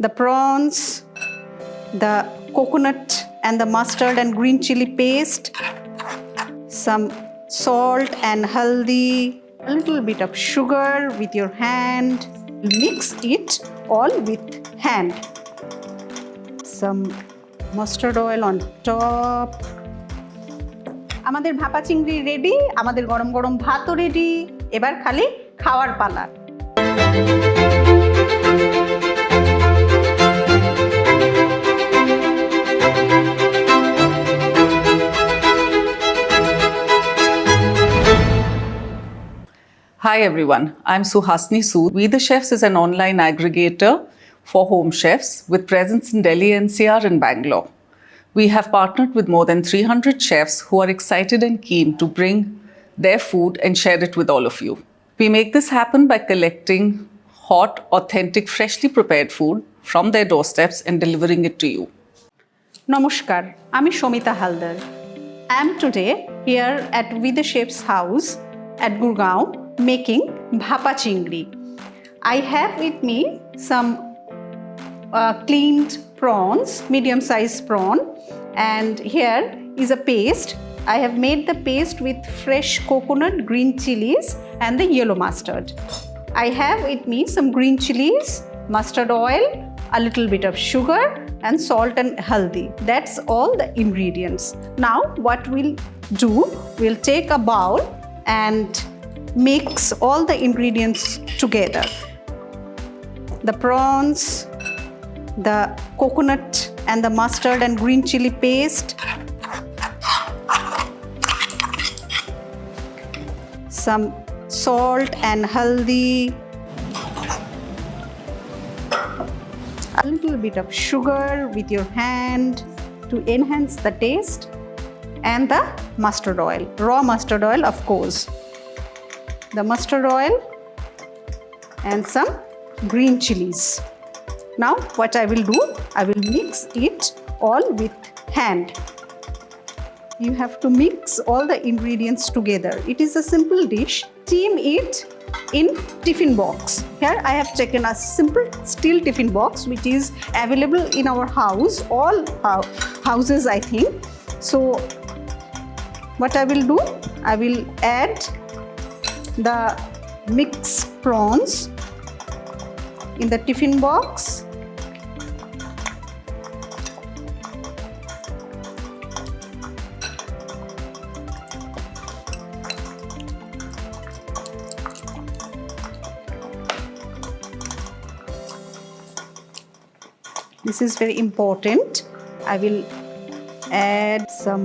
the prawns, the coconut and the mustard and green chili paste, some salt and haldi, a little bit of sugar with your hand. Mix it all with hand. Some mustard oil on top. আমাদের ভাপা চিংড়ি ready, আমাদের গরম গরম ভাতও ready. এবার খালি খাওয়ার পালা। Hi everyone, I'm Suhasini Sood. We the Chefs is an online aggregator for home chefs with presence in Delhi NCR and Bangalore. We have partnered with more than 300 chefs who are excited and keen to bring their food and share it with all of you. We make this happen by collecting hot, authentic, freshly prepared food from their doorsteps and delivering it to you. Namaskar, I'm Samita Haldar. I am today here at We the Chef's house at Gurgaon making Bhapa Chingri. I have with me some cleaned prawns, medium-sized prawn, and here is a paste. I have made the paste with fresh coconut, green chilies and the yellow mustard. I have with me some green chilies, mustard oil, a little bit of sugar and salt and haldi. That's all the ingredients. Now what we'll do, we'll take a bowl and mix all the ingredients together. The prawns, the coconut and the mustard and green chili paste, some salt and haldi, a little bit of sugar with your hand to enhance the taste, and the mustard oil, raw mustard oil of course. The mustard oil and some green chilies. Now what I will do, I will mix it all with hand. You have to mix all the ingredients together. It is a simple dish. Steam it in tiffin box. Here I have taken a simple steel tiffin box which is available in our house, all houses I think. So what I will do, I will add the mixed prawns in the tiffin box. This is very important. I will add some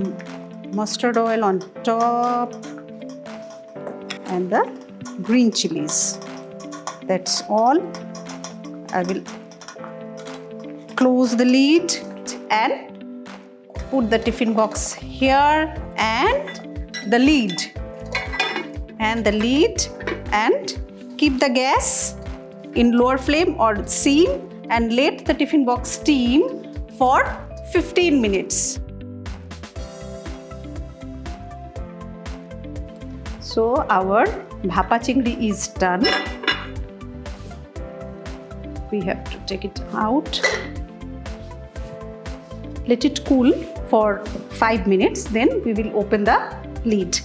mustard oil on top and the green chilies. That's all. I will close the lid and put the tiffin box here and the lid and keep the gas in lower flame or sim and let the tiffin box steam for 15 minutes. So our Bhapa Chingri is done. We have to take it out. Let it cool for 5 minutes, then we will open the lid.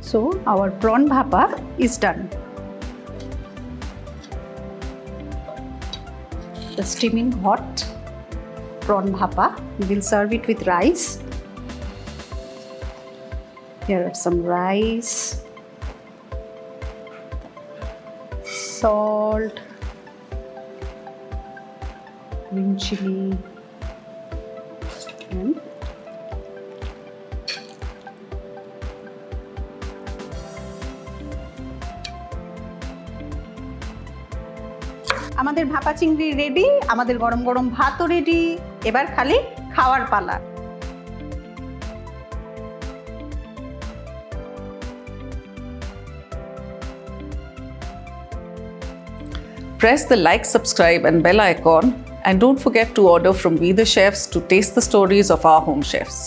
So our prawn bhapa is done. The steaming hot prawn bhapa, we will serve it with rice. Here are some rice, salt, green chili, and আমাদের ভাপা চিংড়ি ready, আমাদের গরম গরম ভাতও ready. এবার খালি খাওয়ার পালা। Press the like, subscribe and bell icon, and don't forget to order from We the Chefs to taste the stories of our home chefs.